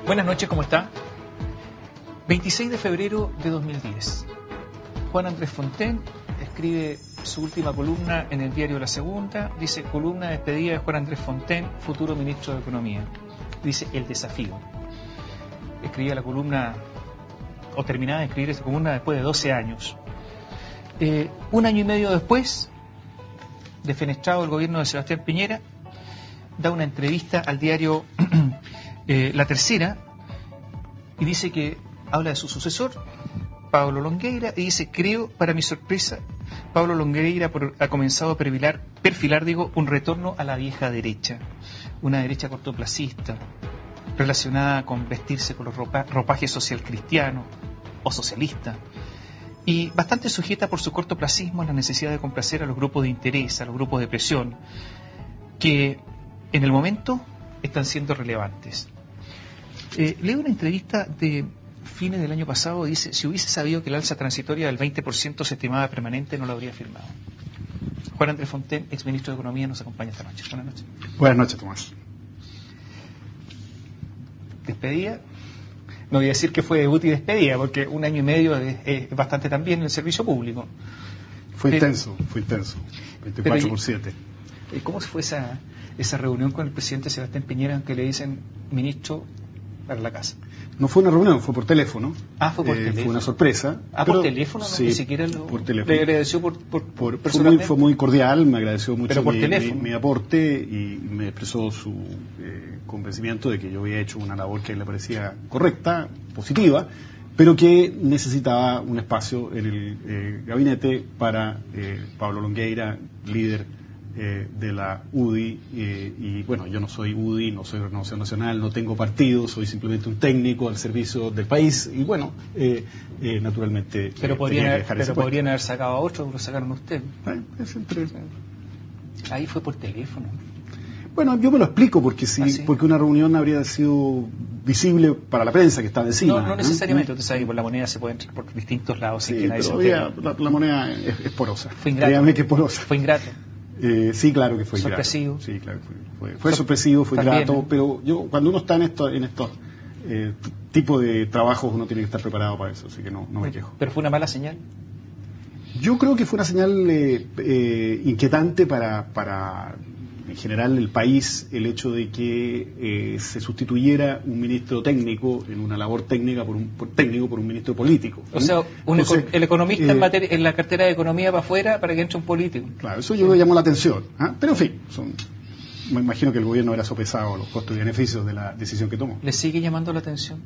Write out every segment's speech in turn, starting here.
Buenas noches, ¿cómo está? 26 de febrero de 2010. Juan Andrés Fontaine escribe su última columna en el diario La Segunda. Dice: columna de despedida de Juan Andrés Fontaine, futuro ministro de Economía. Dice: el desafío. Escribía la columna, o terminaba de escribir esta columna después de 12 años. Un año y medio después, defenestrado el gobierno de Sebastián Piñera, da una entrevista al diario La Tercera y dice que habla de su sucesor, Pablo Longueira, y dice: creo, para mi sorpresa, Pablo Longueira ha comenzado a perfilar un retorno a la vieja derecha, una derecha cortoplacista, relacionada con vestirse con los ropajes social cristiano o socialista, y bastante sujeta por su cortoplacismo a la necesidad de complacer a los grupos de interés, a los grupos de presión, que en el momento están siendo relevantes. Leo una entrevista de fines del año pasado, dice: si hubiese sabido que el alza transitoria del 20% se estimaba permanente, no lo habría firmado. Juan Andrés Fontaine, exministro de Economía, nos acompaña esta noche. Buenas noches. Buenas noches, Tomás. Despedida. No voy a decir que fue debut y despedida, porque un año y medio es bastante también en el servicio público. Fue intenso, 24/7. ¿Cómo fue esa reunión con el presidente Sebastián Piñera, que le dicen: ministro, para la casa? No fue una reunión, fue por teléfono. Fue por teléfono. Fue una sorpresa. ¿Por teléfono? No, sí, ni siquiera por teléfono. Le agradeció personalmente. Fue muy cordial, me agradeció mucho mi aporte y me expresó su convencimiento de que yo había hecho una labor que le parecía correcta, positiva, pero que necesitaba un espacio en el gabinete para Pablo Longueira, líder de la UDI, y bueno, yo no soy UDI, no soy Renovación Nacional, no tengo partido, soy simplemente un técnico al servicio del país, y bueno, naturalmente... Pero podrían haber sacado a otro, lo sacaron a usted. Ahí fue por teléfono. Bueno, yo me lo explico, porque porque una reunión habría sido visible para la prensa que estaba encima. No necesariamente, usted sabe que por la moneda se puede entrar por distintos lados. Sí, pero la moneda es porosa. Fue ingrato. Créame que es porosa. Fue ingrato. Sí, claro que fue sorpresivo. Ingrato. Sí, claro que fue sorpresivo, fue ingrato, pero cuando uno está en estos tipos de trabajos, uno tiene que estar preparado para eso, así que no me quejo. ¿Pero fue una mala señal? Yo creo que fue una señal inquietante para en general el país, el hecho de que se sustituyera un ministro técnico en una labor técnica por un ministro político. O sea, el economista en la cartera de Economía para afuera para que entre un político. Claro, eso yo me llamó la atención. Pero en fin, me imagino que el gobierno habrá sopesado los costos y beneficios de la decisión que tomó. ¿Le sigue llamando la atención?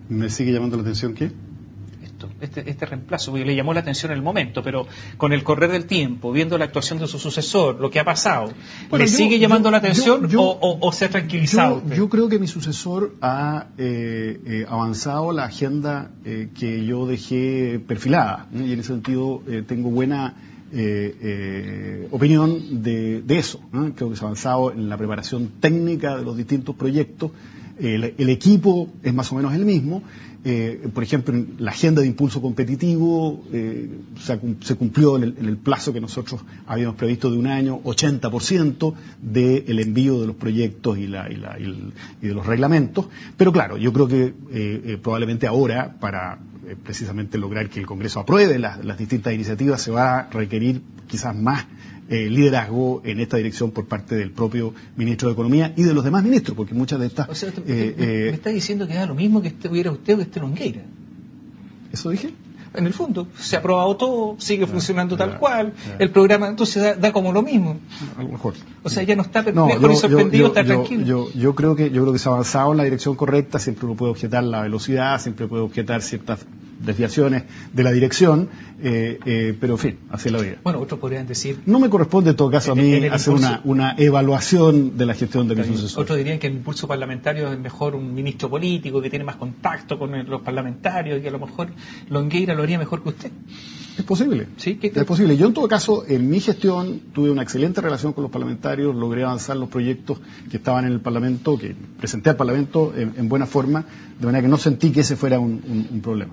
¿Me sigue llamando la atención qué? Este reemplazo, porque le llamó la atención en el momento, pero con el correr del tiempo, viendo la actuación de su sucesor, lo que ha pasado, ¿le sigue llamando la atención o se ha tranquilizado? Yo creo que mi sucesor ha avanzado la agenda que yo dejé perfilada, y en ese sentido tengo buena opinión de eso. Creo que se ha avanzado en la preparación técnica de los distintos proyectos. El equipo es más o menos el mismo. Por ejemplo, en la agenda de impulso competitivo se cumplió en el plazo que nosotros habíamos previsto de un año, 80% del envío de los proyectos y de los reglamentos. Pero claro, yo creo que probablemente ahora, para precisamente lograr que el Congreso apruebe las distintas iniciativas, se va a requerir quizás más liderazgo en esta dirección por parte del propio ministro de Economía y de los demás ministros, porque muchas de estas... O sea, me está diciendo que da lo mismo que estuviera usted o que esté Longueira. ¿Eso dije? En el fondo, se ha aprobado todo, sigue funcionando tal cual, el programa entonces da como lo mismo. A lo mejor. O sea, ya no está perplejo ni sorprendido, está tranquilo. Yo creo que se ha avanzado en la dirección correcta. Siempre uno puede objetar la velocidad, siempre puede objetar ciertas desviaciones de la dirección, pero en fin, así es la vida. Bueno, otros podrían decir... No me corresponde en todo caso a mí hacer una evaluación de la gestión de mi sucesor. Otros dirían que el impulso parlamentario es mejor un ministro político que tiene más contacto con los parlamentarios y que a lo mejor Longueira lo haría mejor que usted. Es posible. ¿Sí? Es posible. Yo en todo caso, en mi gestión, tuve una excelente relación con los parlamentarios, logré avanzar los proyectos que estaban en el Parlamento, que presenté al Parlamento en buena forma, de manera que no sentí que ese fuera un problema.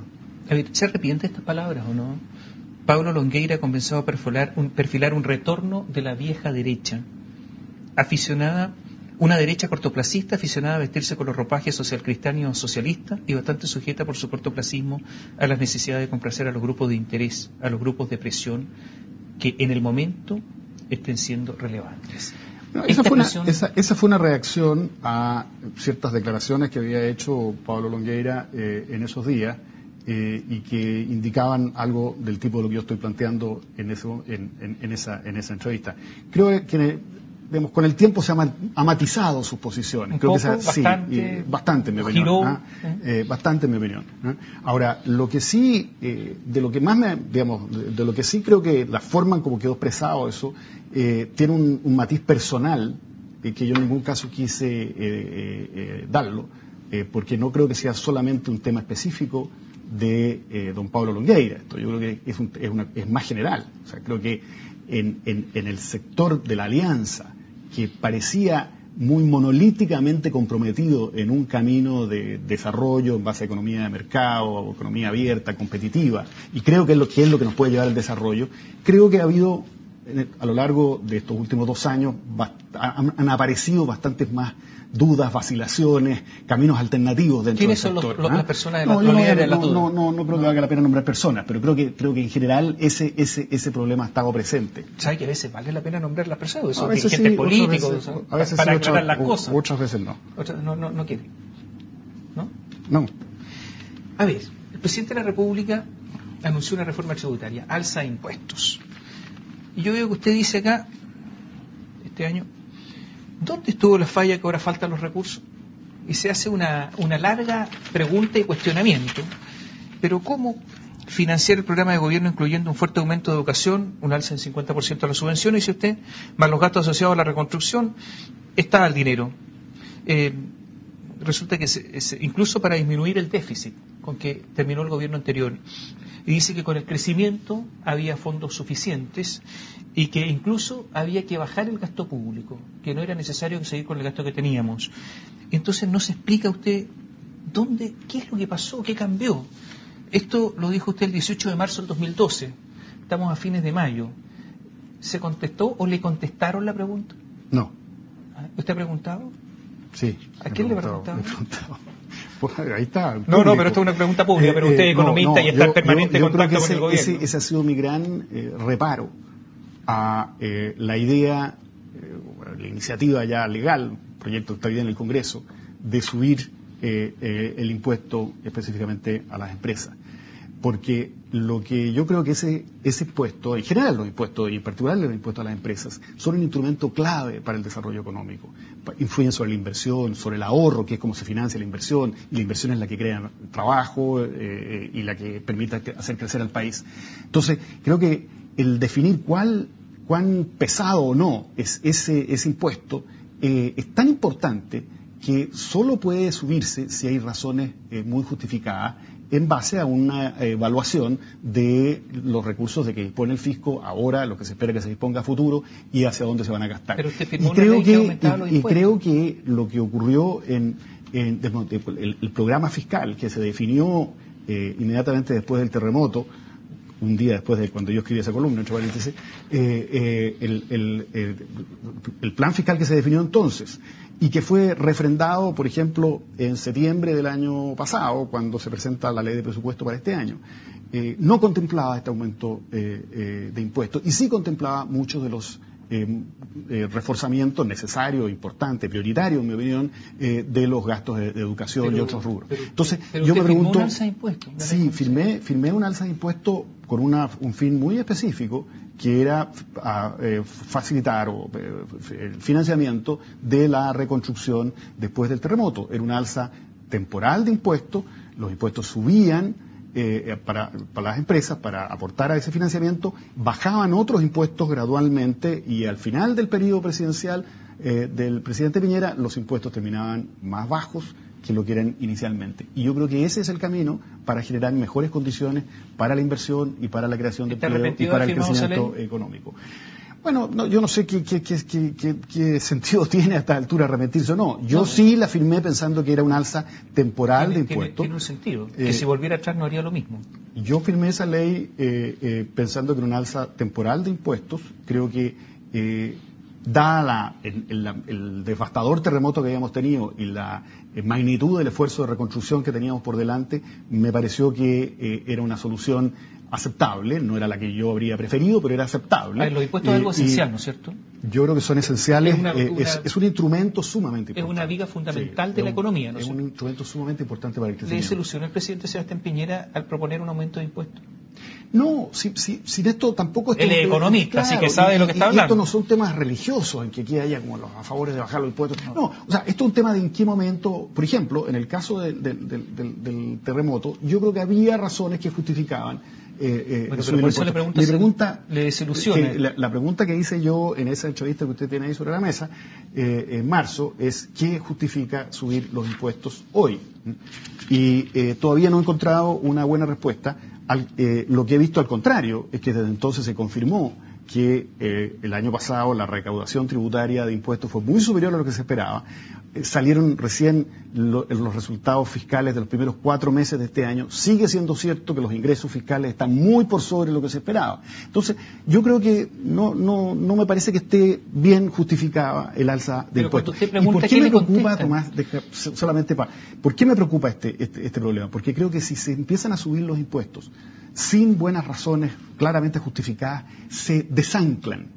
A ver, ¿se arrepiente de estas palabras o no? Pablo Longueira comenzó a perfilar un retorno de la vieja derecha, aficionada Una derecha cortoplacista aficionada a vestirse con los ropajes socialcristianos socialistas y bastante sujeta por su cortoplacismo a las necesidades de complacer a los grupos de interés, a los grupos de presión que en el momento estén siendo relevantes. No, esa fue una reacción a ciertas declaraciones que había hecho Pablo Longueira en esos días y que indicaban algo del tipo de lo que yo estoy planteando en esa entrevista. Creo que digamos, con el tiempo se ha matizado sus posiciones. Creo que bastante, en mi opinión. Bastante, en mi opinión. Ahora, lo que sí, de lo que sí creo que la forma en cómo quedó expresado eso, tiene un matiz personal que yo en ningún caso quise darlo, porque no creo que sea solamente un tema específico de don Pablo Longueira. Esto yo creo que es más general. O sea, creo que en el sector de la alianza, que parecía muy monolíticamente comprometido en un camino de desarrollo en base a economía de mercado, economía abierta, competitiva, y creo que es lo que nos puede llevar al desarrollo, creo que ha habido, a lo largo de estos últimos 2 años, han aparecido bastantes más dudas, vacilaciones, caminos alternativos dentro del sector. ¿Quiénes son las personas de la actualidad de la duda? No creo que valga la pena nombrar personas, pero creo que en general ese problema ha estado presente. ¿Sabe que a veces vale la pena nombrar las personas? Son dirigentes políticos, a veces para sí, aclarar las cosas. Otras veces no. No quiere. ¿No? No. A ver, el presidente de la República anunció una reforma tributaria, alza de impuestos. Y yo veo que usted dice acá, este año, ¿dónde estuvo la falla que ahora faltan los recursos? Y se hace una larga pregunta y cuestionamiento. Pero ¿cómo financiar el programa de gobierno incluyendo un fuerte aumento de educación, un alza en 50% de las subvenciones, dice usted, más los gastos asociados a la reconstrucción? Está el dinero. Resulta que incluso para disminuir el déficit con que terminó el gobierno anterior, y dice que con el crecimiento había fondos suficientes y que incluso había que bajar el gasto público, que no era necesario seguir con el gasto que teníamos. Entonces no se explica usted qué es lo que pasó, qué cambió. Esto lo dijo usted el 18 de marzo del 2012, estamos a fines de mayo. ¿Se contestó o le contestaron la pregunta? No. ¿Usted ha preguntado? Sí. ¿A quién le ha preguntado? Pues ahí está. No, pero esto es una pregunta pública, pero usted es economista y está en permanente contacto con el gobierno. Ese ha sido mi gran reparo a la idea, la iniciativa ya legal, proyecto que está bien en el Congreso, de subir el impuesto específicamente a las empresas. Porque lo que yo creo que ese impuesto, en general los impuestos y en particular los impuestos a las empresas, son un instrumento clave para el desarrollo económico. Influyen sobre la inversión, sobre el ahorro, que es como se financia la inversión, y la inversión es la que crea trabajo y la que permite hacer crecer al país. Entonces, creo que el definir cuán pesado o no es ese impuesto es tan importante que solo puede subirse si hay razones muy justificadas en base a una evaluación de los recursos de que dispone el fisco ahora, lo que se espera que se disponga a futuro y hacia dónde se van a gastar. Pero usted firmó una ley que aumentaba los impuestos. Creo que lo que ocurrió en el programa fiscal que se definió inmediatamente después del terremoto, un día después de cuando yo escribí esa columna, entre paréntesis, el plan fiscal que se definió entonces y que fue refrendado, por ejemplo, en septiembre del año pasado, cuando se presenta la ley de presupuesto para este año, no contemplaba este aumento de impuestos y sí contemplaba muchos de los reforzamientos necesarios, importantes, prioritarios, en mi opinión, de los gastos de educación y otros rubros. Entonces, yo me pregunto... ¿Firmó un alza de impuestos? Sí, firmé un alza de impuestos con un fin muy específico, que era facilitar el financiamiento de la reconstrucción después del terremoto. Era una alza temporal de impuestos, los impuestos subían para las empresas, para aportar a ese financiamiento, bajaban otros impuestos gradualmente y al final del periodo presidencial del presidente Piñera los impuestos terminaban más bajos que lo que eran inicialmente. Y yo creo que ese es el camino para generar mejores condiciones para la inversión y para la creación de empleo y para el crecimiento económico. Bueno, no, yo no sé qué sentido tiene a esta altura arrepentirse o no. Yo sí la firmé pensando que era una alza temporal de impuestos. Tiene un sentido, que si volviera atrás no haría lo mismo. Yo firmé esa ley pensando que era una alza temporal de impuestos. Creo que dada el devastador terremoto que habíamos tenido y la magnitud del esfuerzo de reconstrucción que teníamos por delante, me pareció que era una solución aceptable, no era la que yo habría preferido, pero era aceptable. A ver, los impuestos es algo esencial, ¿no es cierto? Yo creo que son esenciales, es un instrumento sumamente importante. Es una viga fundamental de la economía, ¿no es cierto? Un instrumento sumamente importante para el crecimiento. ¿Le solucionó el presidente Sebastián Piñera al proponer un aumento de impuestos? No, sin esto tampoco... Él es economista, así que sabe de lo que está hablando. Estos no son temas religiosos en que aquí haya como los a favores de bajar los impuestos. No, o sea, esto es un tema de en qué momento, por ejemplo, en el caso del terremoto, yo creo que había razones que justificaban bueno, pero por eso le pregunta, le desilusiona. La pregunta que hice yo en esa entrevista que usted tiene ahí sobre la mesa en marzo es ¿qué justifica subir los impuestos hoy? Y todavía no he encontrado una buena respuesta. Lo que he visto al contrario es que desde entonces se confirmó que el año pasado la recaudación tributaria de impuestos fue muy superior a lo que se esperaba. Salieron recién los resultados fiscales de los primeros 4 meses de este año. Sigue siendo cierto que los ingresos fiscales están muy por sobre lo que se esperaba. Entonces, yo creo que no me parece que esté bien justificada el alza de impuestos. ¿Y por qué me preocupa, Tomás, por qué me preocupa este problema? Porque creo que si se empiezan a subir los impuestos sin buenas razones claramente justificadas, se desanclan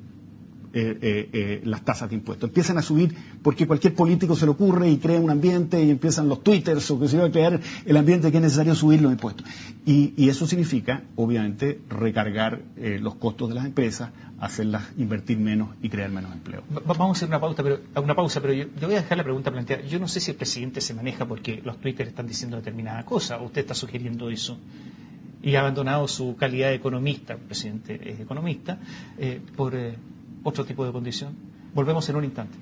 las tasas de impuestos. Empiezan a subir porque cualquier político se le ocurre y crea un ambiente y empiezan los twitters o que se va a crear el ambiente que es necesario subir los impuestos. Y eso significa, obviamente, recargar los costos de las empresas, hacerlas invertir menos y crear menos empleo. Vamos a hacer una pausa, pero yo voy a dejar la pregunta planteada. Yo no sé si el presidente se maneja porque los twitters están diciendo determinada cosa, o usted está sugiriendo eso. Y ha abandonado su calidad de economista, el presidente es economista, por otro tipo de condición. Volvemos en un instante.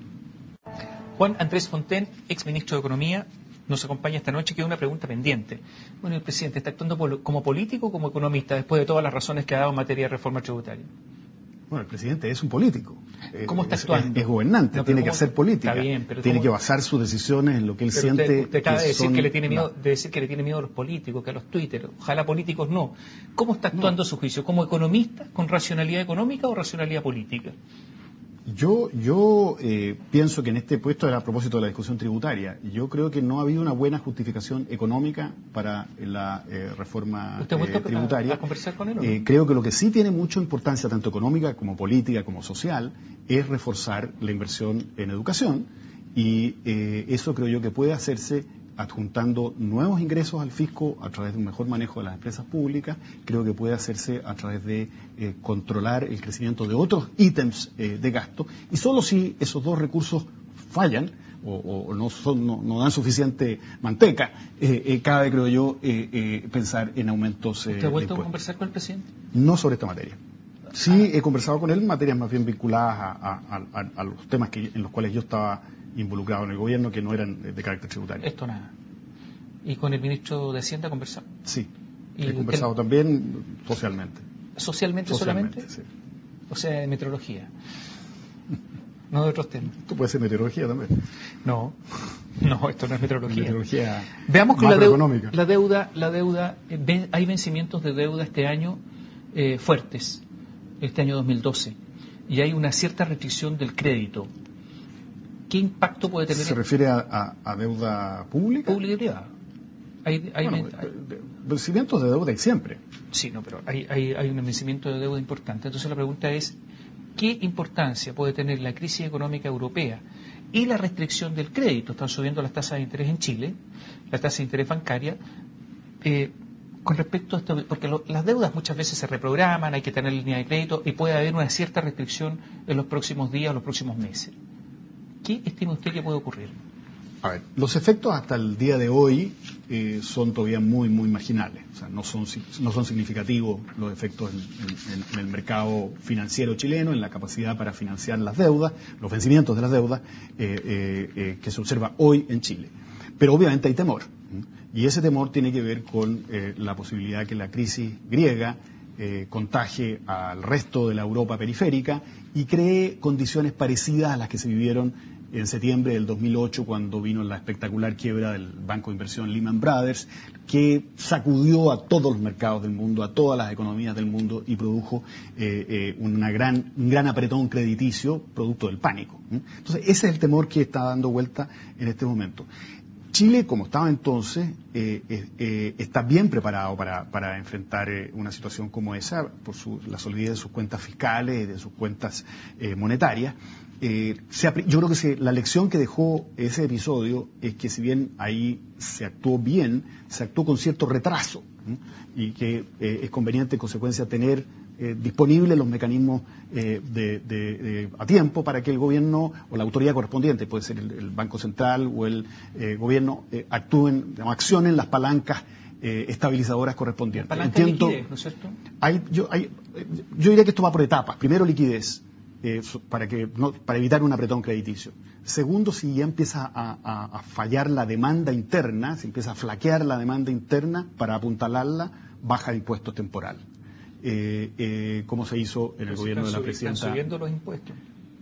Juan Andrés Fontaine, ex ministro de Economía, nos acompaña esta noche, que es una pregunta pendiente. Bueno, ¿el presidente está actuando como político o como economista después de todas las razones que ha dado en materia de reforma tributaria? Bueno, el presidente es un político. ¿Cómo está actuando? Es gobernante, tiene que hacer política. Está bien, pero tiene que basar sus decisiones en lo que él siente. Usted acaba de decir que le tiene miedo, a los políticos, que a los Twitter. Ojalá políticos no. ¿Cómo está actuando a su juicio? ¿Como economista, con racionalidad económica o racionalidad política? Yo pienso que en este puesto era a propósito de la discusión tributaria. Yo creo que no ha habido una buena justificación económica para la reforma ¿Usted ha vuelto tributaria. a conversar con él o no? Creo que lo que sí tiene mucha importancia, tanto económica como política, como social, es reforzar la inversión en educación. Y eso creo yo que puede hacerse adjuntando nuevos ingresos al fisco a través de un mejor manejo de las empresas públicas. Creo que puede hacerse a través de controlar el crecimiento de otros ítems de gasto, y solo si esos dos recursos fallan o no dan suficiente manteca, cabe, creo yo, pensar en aumentos de impuestos. ¿Usted ha vuelto a conversar con el presidente? No sobre esta materia. Sí, he conversado con él en materias más bien vinculadas a los temas en los cuales yo estaba involucrado en el gobierno, que no eran de carácter tributario. Esto nada. ¿Y con el ministro de Hacienda ha conversado? Sí, he conversado también socialmente. ¿Socialmente solamente? Sí. O sea, de meteorología. No de otros temas. Esto puede ser meteorología también. No, esto no es meteorología. Meteorología. Veamos que macroeconómica. la deuda, hay vencimientos de deuda este año fuertes, este año 2012, y hay una cierta restricción del crédito. ¿Qué impacto puede tener? ¿Se refiere a deuda pública? Pública y privada. Vencimientos de deuda hay siempre. Sí, no, pero hay un vencimiento de deuda importante. Entonces la pregunta es, ¿qué importancia puede tener la crisis económica europea y la restricción del crédito? Están subiendo las tasas de interés en Chile, la tasa de interés bancaria, con respecto a esto, porque las deudas muchas veces se reprograman, hay que tener línea de crédito y puede haber una cierta restricción en los próximos días o los próximos meses. ¿Qué estima usted que puede ocurrir? A ver, los efectos hasta el día de hoy son todavía muy, muy marginales. O sea, no son significativos los efectos en el mercado financiero chileno, en la capacidad para financiar las deudas, los vencimientos de las deudas que se observa hoy en Chile. Pero obviamente hay temor. Y ese temor tiene que ver con la posibilidad que la crisis griega contagie al resto de la Europa periférica y cree condiciones parecidas a las que se vivieron en septiembre del 2008, cuando vino la espectacular quiebra del banco de inversión Lehman Brothers, que sacudió a todos los mercados del mundo, a todas las economías del mundo y produjo un gran apretón crediticio producto del pánico. Entonces, ese es el temor que está dando vuelta en este momento. Chile, como estaba entonces, está bien preparado para enfrentar una situación como esa por la solidez de sus cuentas fiscales y de sus cuentas monetarias. Yo creo que la lección que dejó ese episodio es que si bien ahí se actuó bien, se actuó con cierto retraso, y que es conveniente en consecuencia tener disponibles los mecanismos a tiempo para que el gobierno o la autoridad correspondiente, puede ser el Banco Central o el gobierno, accionen las palancas estabilizadoras correspondientes. Palanca de liquidez, ¿no es cierto? Yo diría que esto va por etapas. Primero, liquidez. Para evitar un apretón crediticio. Segundo, si ya empieza a fallar la demanda interna, si empieza a flaquear la demanda interna, para apuntalarla, baja de impuestos temporal. Como se hizo en el gobierno de la presidenta. ¿Están subiendo los impuestos?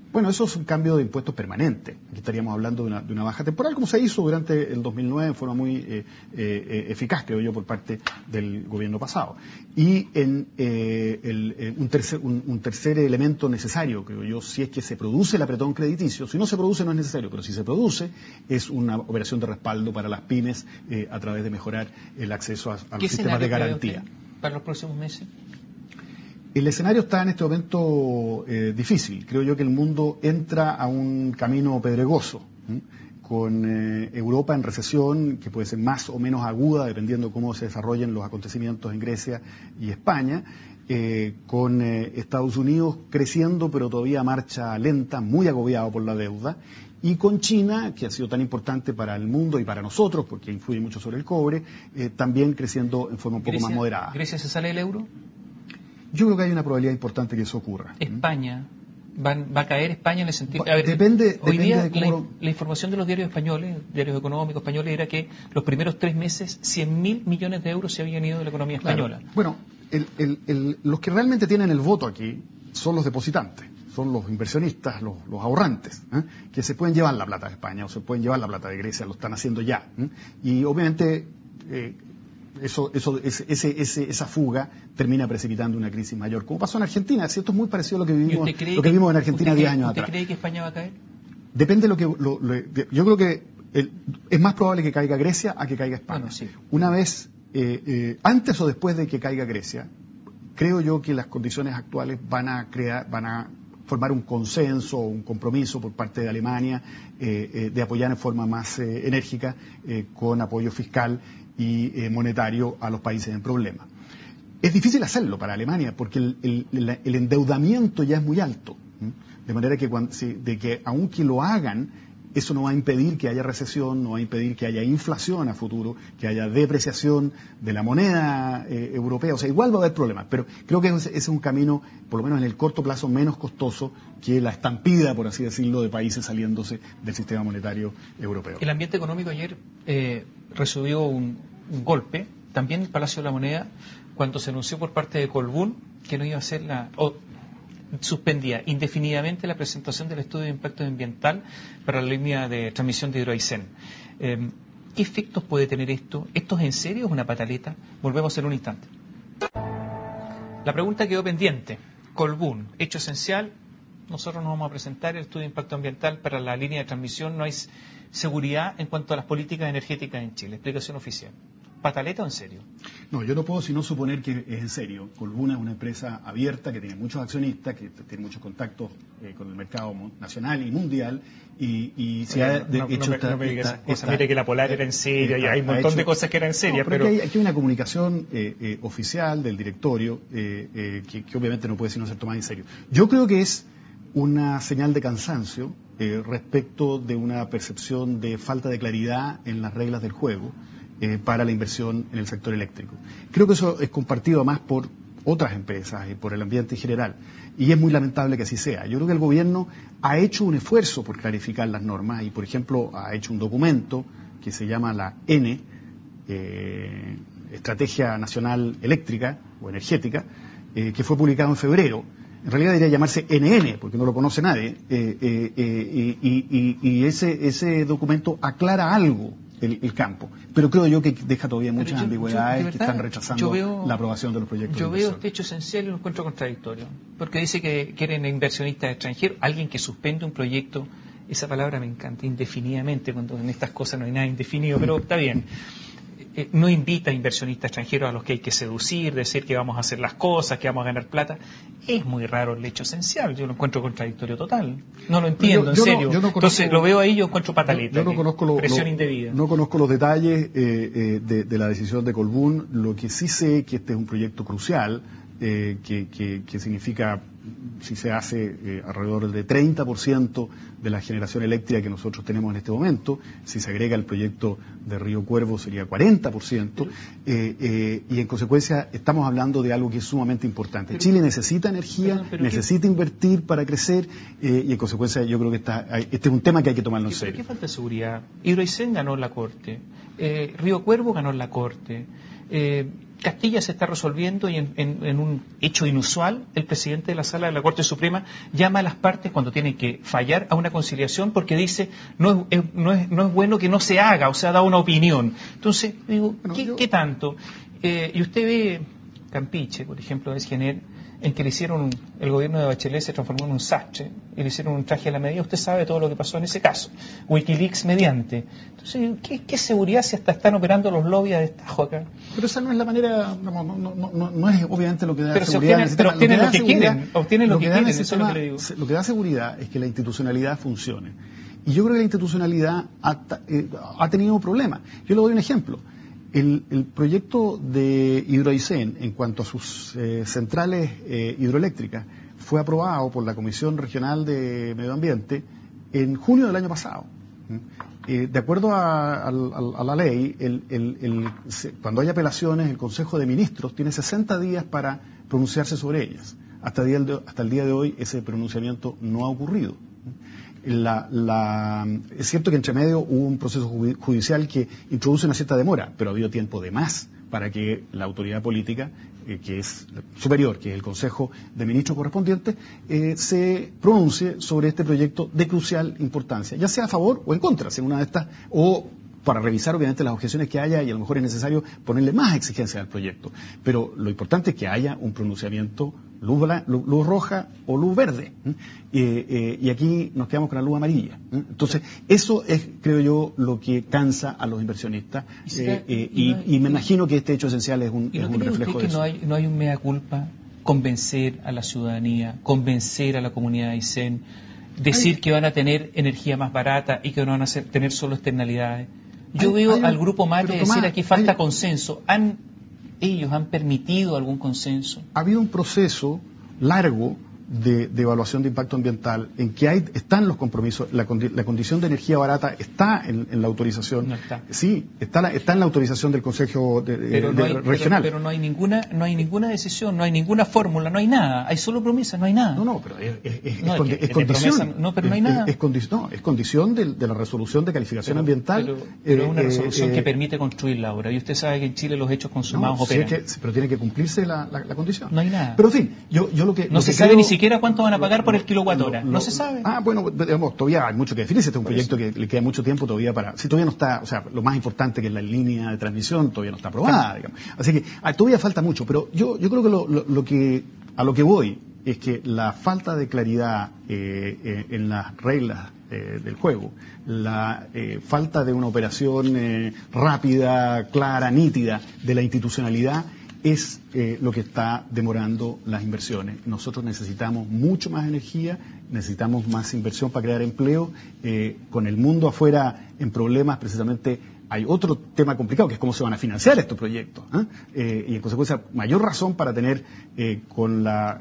Bueno, eso es un cambio de impuestos permanente. Aquí estaríamos hablando de una baja temporal, como se hizo durante el 2009 en forma muy eficaz, creo yo, por parte del gobierno pasado. Y un tercer elemento necesario, creo yo, si es que se produce el apretón crediticio, si no se produce no es necesario, pero si se produce, es una operación de respaldo para las pymes a través de mejorar el acceso a los sistemas de garantía. ¿Para los próximos meses? El escenario está en este momento difícil. Creo yo que el mundo entra a un camino pedregoso, con Europa en recesión, que puede ser más o menos aguda, dependiendo cómo se desarrollen los acontecimientos en Grecia y España, con Estados Unidos creciendo, pero todavía a marcha lenta, muy agobiado por la deuda, y con China, que ha sido tan importante para el mundo y para nosotros, porque influye mucho sobre el cobre, también creciendo en forma un poco más moderada. ¿Grecia se sale del euro? Yo creo que hay una probabilidad importante que eso ocurra. España, ¿va a caer España en el sentido? A ver, depende día de cómo la información de los diarios españoles, diarios económicos españoles, era que los primeros 3 meses 100.000 millones de euros se habían ido de la economía española. Claro. Bueno, los que realmente tienen el voto aquí son los depositantes, son los inversionistas, los ahorrantes, que se pueden llevar la plata de España o se pueden llevar la plata de Grecia, lo están haciendo ya. Y obviamente esa fuga termina precipitando una crisis mayor, como pasó en Argentina. Si esto es muy parecido a lo que vimos en Argentina 10 años atrás. ¿Usted cree que España va a caer? Depende de yo creo que es más probable que caiga Grecia a que caiga España. Bueno, sí. Una vez, antes o después de que caiga Grecia, creo yo que las condiciones actuales van a formar un consenso, un compromiso por parte de Alemania de apoyar en forma más enérgica con apoyo fiscal y monetario a los países en problema. Es difícil hacerlo para Alemania porque el endeudamiento ya es muy alto, de manera que aunque lo hagan, eso no va a impedir que haya recesión, no va a impedir que haya inflación a futuro, que haya depreciación de la moneda europea. O sea, igual va a haber problemas, pero creo que ese es un camino, por lo menos en el corto plazo, menos costoso que la estampida, por así decirlo, de países saliéndose del sistema monetario europeo. El ambiente económico ayer recibió un golpe, también el Palacio de la Moneda, cuando se anunció por parte de Colbún que no iba a hacer suspendía indefinidamente la presentación del estudio de impacto ambiental para la línea de transmisión de Hidroaicén. ¿Qué efectos puede tener esto? ¿Esto es en serio o es una pataleta? Volvemos en un instante. La pregunta quedó pendiente. Colbún, hecho esencial, nosotros nos vamos a presentar el estudio de impacto ambiental para la línea de transmisión. No hay seguridad en cuanto a las políticas energéticas en Chile. Explicación oficial. ¿Pataleta o en serio? No, yo no puedo sino suponer que es en serio. Colbún es una empresa abierta que tiene muchos accionistas, que tiene muchos contactos con el mercado nacional y mundial. Y se ha hecho mire que la Polar era en serio y hay un montón de cosas que eran serias. No, pero aquí hay una comunicación oficial del directorio que obviamente no puede sino ser tomada en serio. Yo creo que es una señal de cansancio respecto de una percepción de falta de claridad en las reglas del juego para la inversión en el sector eléctrico. Creo que eso es compartido además por otras empresas y por el ambiente en general, y es muy lamentable que así sea. Yo creo que el gobierno ha hecho un esfuerzo por clarificar las normas y, por ejemplo, ha hecho un documento que se llama la N, Estrategia Nacional Eléctrica o Energética, que fue publicado en febrero, en realidad debería llamarse NN, porque no lo conoce nadie, y ese documento aclara algo el campo, pero creo yo que deja todavía muchas ambigüedades que están rechazando la aprobación de los proyectos. Yo veo este hecho esencial y lo encuentro contradictorio, porque dice que quieren inversionistas extranjeros, alguien que suspende un proyecto. Esa palabra me encanta, indefinidamente, cuando en estas cosas no hay nada indefinido, pero está bien. No invita a inversionistas extranjeros a los que hay que seducir, decir que vamos a hacer las cosas, que vamos a ganar plata. Es muy raro el hecho esencial, yo lo encuentro contradictorio total. No lo entiendo, en serio. Entonces lo veo ahí, yo encuentro pataleta. Yo no conozco presión indebida. No conozco los detalles de la decisión de Colbún. Lo que sí sé que este es un proyecto crucial, que significa, si se hace, alrededor de 30% de la generación eléctrica que nosotros tenemos en este momento. Si se agrega el proyecto de Río Cuervo sería 40%, y en consecuencia estamos hablando de algo que es sumamente importante. Chile necesita energía, necesita invertir para crecer, y en consecuencia yo creo que este es un tema que hay que tomarlo en serio. ¿Qué falta de seguridad? Hidroaicén ganó en la Corte, Río Cuervo ganó en la Corte, Castilla se está resolviendo y en un hecho inusual, el presidente de la Sala de la Corte Suprema llama a las partes cuando tienen que fallar a una conciliación porque dice no es bueno que no se haga, o sea, da una opinión. Entonces, digo, ¿qué tanto? Y usted ve Campiche, por ejemplo, de SGNet, en que le hicieron, el gobierno de Bachelet se transformó en un sastre y le hicieron un traje a la medida. Usted sabe todo lo que pasó en ese caso, Wikileaks mediante. Entonces, ¿qué seguridad si hasta están operando los lobbies a destajo acá? Pero esa no es la manera, no es obviamente lo que da pero seguridad. Pero obtienen lo que quieren, obtienen lo que quieren, eso es lo que le digo. Lo que da seguridad es que la institucionalidad funcione. Y yo creo que la institucionalidad ha tenido problemas. Yo le doy un ejemplo. El proyecto de Hidroaicén, en cuanto a sus centrales hidroeléctricas, fue aprobado por la Comisión Regional de Medio Ambiente en junio del año pasado. De acuerdo a la ley, cuando hay apelaciones, el Consejo de Ministros tiene 60 días para pronunciarse sobre ellas. Hasta el día de hoy ese pronunciamiento no ha ocurrido. Es cierto que entre medio hubo un proceso judicial que introduce una cierta demora, pero ha habido tiempo de más para que la autoridad política, que es superior, que es el Consejo de Ministros correspondiente, se pronuncie sobre este proyecto de crucial importancia, ya sea a favor o en contra, según una de estas, o para revisar obviamente las objeciones que haya y a lo mejor es necesario ponerle más exigencia al proyecto. Pero lo importante es que haya un pronunciamiento luz roja o luz verde. Y aquí nos quedamos con la luz amarilla. Entonces, eso es, creo yo, lo que cansa a los inversionistas. Y me imagino que este hecho esencial es un reflejo de eso. No hay un mea culpa, convencer a la ciudadanía, convencer a la comunidad de Aysén, decir que van a tener energía más barata y que no van a tener solo externalidades. Yo veo al grupo Mate decir aquí falta consenso. ¿Ellos han permitido algún consenso? Ha habido un proceso largo de evaluación de impacto ambiental en que están los compromisos, la condición de energía barata está en la autorización. No está. Sí, está en la autorización del Consejo Regional. Pero no hay ninguna decisión, no hay ninguna fórmula, no hay nada, hay solo promesas, no hay nada. No, pero es condición. Pero no hay nada. Es condición de la resolución de calificación ambiental. Pero es una resolución que permite construir la obra. Y usted sabe que en Chile los hechos consumados operan. Pero tiene que cumplirse la condición. No hay nada. Pero en fin, yo lo que... No se sabe ni siquiera cuánto van a pagar por el kilowatt-hora. No se sabe. Bueno, digamos, todavía hay mucho que definirse. Este es un proyecto que le queda mucho tiempo todavía para... Si todavía no está, o sea, lo más importante que es la línea de transmisión todavía no está aprobada, digamos. Así que todavía falta mucho, pero yo creo que a lo que voy es que la falta de claridad en las reglas del juego, la falta de una operación rápida, clara, nítida de la institucionalidad es lo que está demorando las inversiones. Nosotros necesitamos mucho más energía, necesitamos más inversión para crear empleo. Con el mundo afuera en problemas, precisamente hay otro tema complicado, que es cómo se van a financiar estos proyectos. Y en consecuencia, mayor razón para tener con la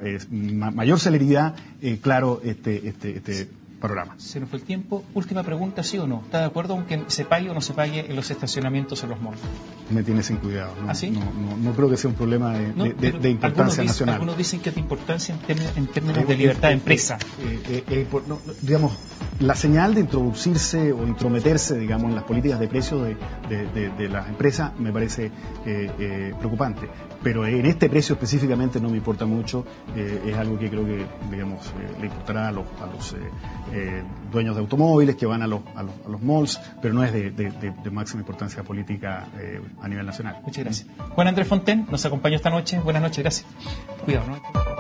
mayor celeridad claro este panorama. Se nos fue el tiempo. Última pregunta, ¿sí o no? ¿Está de acuerdo con que se pague o no se pague en los estacionamientos en los malls? Me tiene sin cuidado. ¿No? ¿Ah, sí? No creo que sea un problema de importancia nacional. Algunos dicen que es de importancia en términos de libertad de empresa. Digamos, la señal de introducirse o intrometerse, digamos, en las políticas de precios de las empresas me parece preocupante. Pero en este precio específicamente no me importa mucho, es algo que creo que, digamos, le importará a los dueños de automóviles que van a los malls, pero no es de máxima importancia política a nivel nacional. Muchas gracias. Juan Andrés Fontaine nos acompañó esta noche. Buenas noches, gracias. Cuidado, ¿no?